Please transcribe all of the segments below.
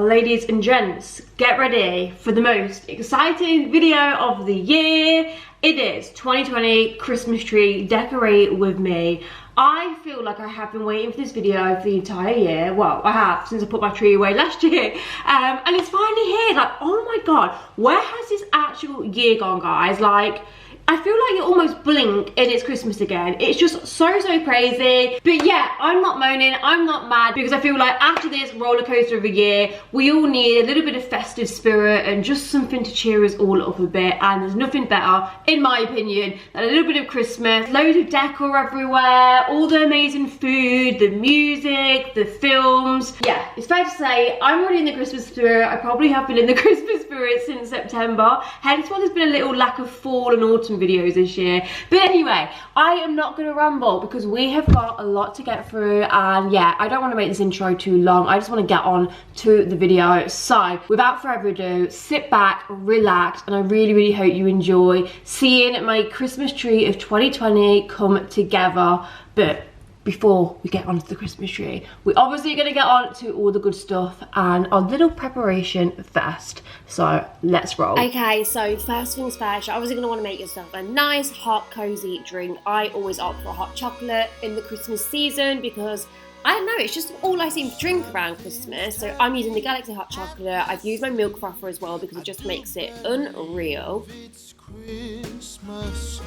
ladies and gents, get ready for the most exciting video of the year. It is 2020 Christmas tree decorate with me. I feel like I have been waiting for this video for the entire year. Well, I have since I put my tree away last year. And it's finally here. Like, oh my god, where has this actual year gone, guys? Like, I feel like you almost blink and it's Christmas again. It's just so crazy. But yeah, I'm not moaning, I'm not mad, because I feel like after this roller coaster of a year, we all need a little bit of festive spirit and just something to cheer us all up a bit. And there's nothing better, in my opinion, than a little bit of Christmas. Loads of decor everywhere, all the amazing food, the music, the films. Yeah, it's fair to say I'm already in the Christmas spirit. I probably have been in the Christmas spirit since September. Hence why there's been a little lack of fall and autumn videos this year. But anyway, I am not going to ramble because we have got a lot to get through, and yeah, I don't want to make this intro too long. I just want to get on to the video. So without further ado, sit back, relax, and I really hope you enjoy seeing my Christmas tree of 2020 come together. But before we get onto the Christmas tree, we're obviously going to get on to all the good stuff and our little preparation first. So let's roll. Okay, so first things first, you're obviously going to want to make yourself a nice hot cozy drink. I always opt for a hot chocolate in the Christmas season because I don't know, it's just all I seem to drink around Christmas. So I'm using the Galaxy hot chocolate. I've used my milk frother as well because it just makes it unreal. It's Christmas.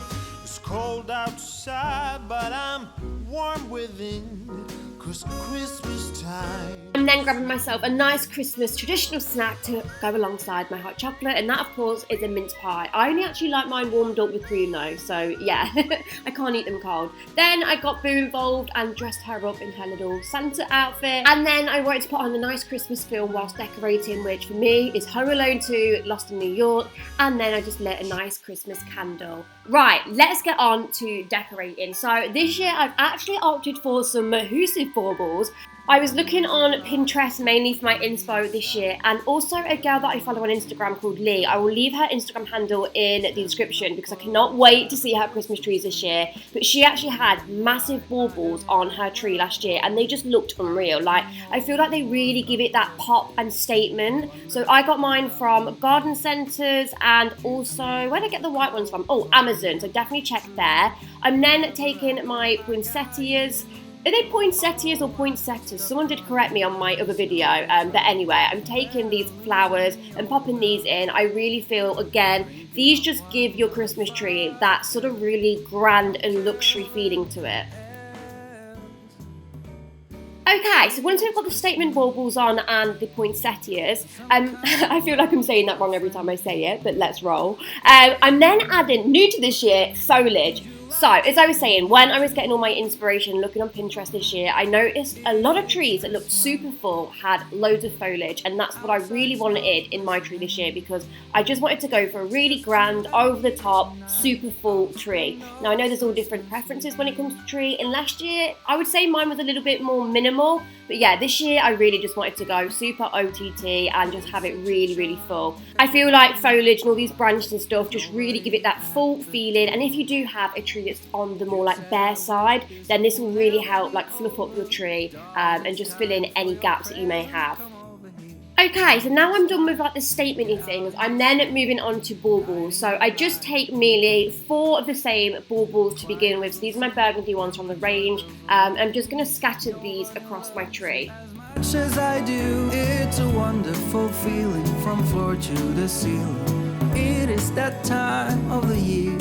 It's cold outside, but I'm warm within, 'cause Christmas time. I'm then grabbing myself a nice Christmas traditional snack to go alongside my hot chocolate, and that of course is a mince pie. I only actually like mine warmed up with cream though, so yeah, I can't eat them cold. Then I got Boo involved and dressed her up in her little Santa outfit, and then I wanted to put on a nice Christmas film whilst decorating, which for me is Home Alone 2, Lost in New York, and then I just lit a nice Christmas candle. Right, let's get on to decorating. So this year I've actually opted for some adhesive baubles. I was looking on Pinterest mainly for my inspo this year, and also a girl that I follow on Instagram called Lee. I will leave her Instagram handle in the description because I cannot wait to see her Christmas trees this year. But she actually had massive baubles on her tree last year and they just looked unreal. Like, I feel like they really give it that pop and statement. So I got mine from garden centres, and also, where did I get the white ones from? Oh, Amazon, so definitely check there. I'm then taking my poinsettias. Are they poinsettias or poinsettias? Someone did correct me on my other video, but anyway, I'm taking these flowers and popping these in. I really feel, again, these just give your Christmas tree that sort of really grand and luxury feeling to it. Okay, so once we've got the statement baubles on and the poinsettias, I feel like I'm saying that wrong every time I say it, but let's roll. I'm then adding, new to this year, foliage. So, as I was saying, when I was getting all my inspiration looking on Pinterest this year, I noticed a lot of trees that looked super full had loads of foliage, and that's what I really wanted in my tree this year because I just wanted to go for a really grand, over-the-top, super full tree. Now, I know there's all different preferences when it comes to tree, and last year, I would say mine was a little bit more minimal, but yeah, this year I really just wanted to go super OTT and just have it really full. I feel like foliage and all these branches and stuff just really give it that full feeling, and if you do have a tree that's on the more like bare side, then this will really help like fluff up your tree and just fill in any gaps that you may have. Okay, so now I'm done with like the statementy things. I'm then moving on to baubles. So I just take merely 4 of the same baubles to begin with. So these are my Burgundy ones from the range. I'm just going to scatter these across my tree. Much as I do, it's a wonderful feeling from floor to the ceiling. It is that time of the year,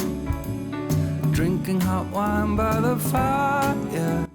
drinking hot wine by the fire.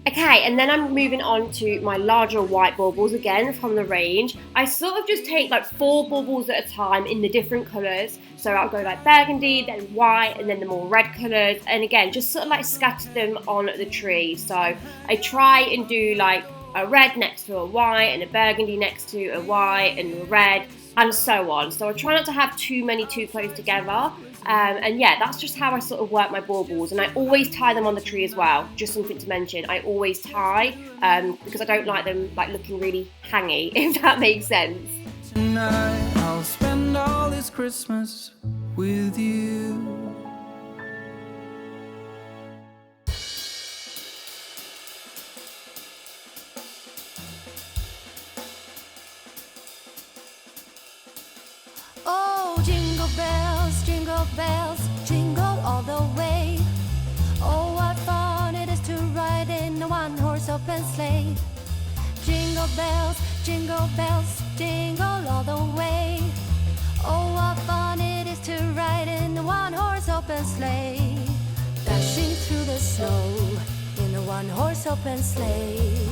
Okay, and then I'm moving on to my larger white baubles again from the range. I sort of just take like 4 baubles at a time in the different colours. So I'll go like burgundy, then white, and then the more red colours. And again, just sort of like scatter them on the tree. So I try and do like a red next to a white, and a burgundy next to a white, and a red, and so on. So I try not to have too many too close together. And yeah, that's just how I sort of work my baubles, and I always tie them on the tree as well. Just something to mention, I always tie because I don't like them like looking really hangy, if that makes sense. Tonight I'll spend all this Christmas with you. bells, jingle all the way. Oh, what fun it is to ride in a one-horse open sleigh. Jingle bells, jingle all the way. Oh, what fun it is to ride in a one-horse open sleigh. Dashing through the snow in a one-horse open sleigh.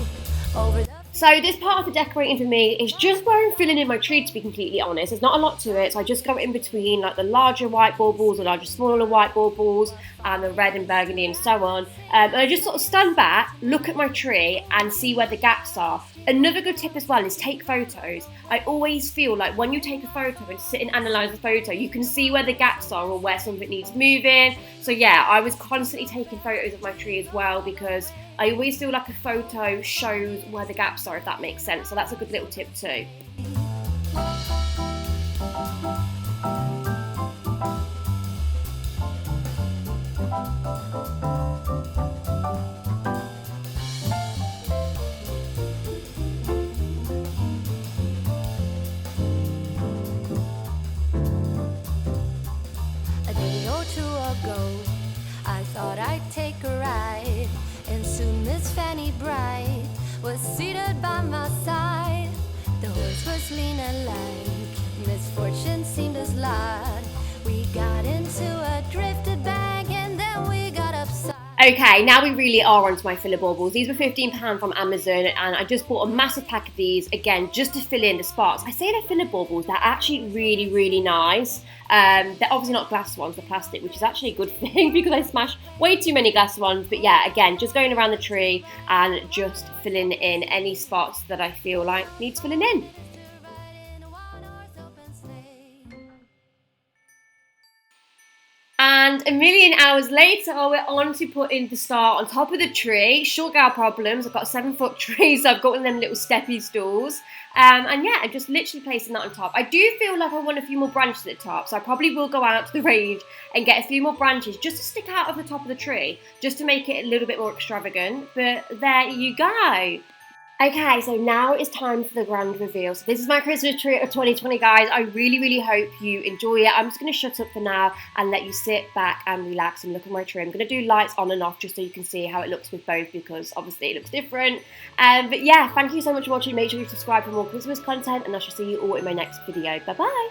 Over the So this part of the decorating for me is just where I'm filling in my tree, to be completely honest. There's not a lot to it, so I just go in between like the larger white baubles, the larger smaller white baubles, and the red and burgundy and so on. And I just sort of stand back, look at my tree and see where the gaps are. Another good tip as well is take photos. I always feel like when you take a photo and sit and analyse the photo, you can see where the gaps are or where something needs moving. So yeah, I was constantly taking photos of my tree as well, because I always feel like a photo shows where the gaps are, if that makes sense. So that's a good little tip too. A day or two ago, I thought I'd take a ride, and soon Miss Fanny Bright was seated by my side. The horse was lean and lank, misfortune seemed his lot. We got into a drifted bank, and then we got upside. Okay, now we really are onto my filler baubles. These were £15 from Amazon, and I just bought a massive pack of these, again, just to fill in the spots. I say they're filler baubles, they're actually really, really nice. They're obviously not glass ones, they're plastic, which is actually a good thing because I smash way too many glass ones. But yeah, again, just going around the tree and just filling in any spots that I feel like needs filling in. And a million hours later, we're on to putting the star on top of the tree. Short girl problems. I've got a 7-foot tree, so I've got one of them little steppy stools. And yeah, I'm just literally placing that on top. I do feel like I want a few more branches at the top, so I probably will go out to the range and get a few more branches just to stick out of the top of the tree, just to make it a little bit more extravagant. But there you go. Okay, so now it's time for the grand reveal. So this is my Christmas tree of 2020, guys. I really, really hope you enjoy it. I'm just going to shut up for now and let you sit back and relax and look at my tree. I'm going to do lights on and off just so you can see how it looks with both, because obviously it looks different. But yeah, thank you so much for watching. Make sure you subscribe for more Christmas content, and I shall see you all in my next video. Bye-bye.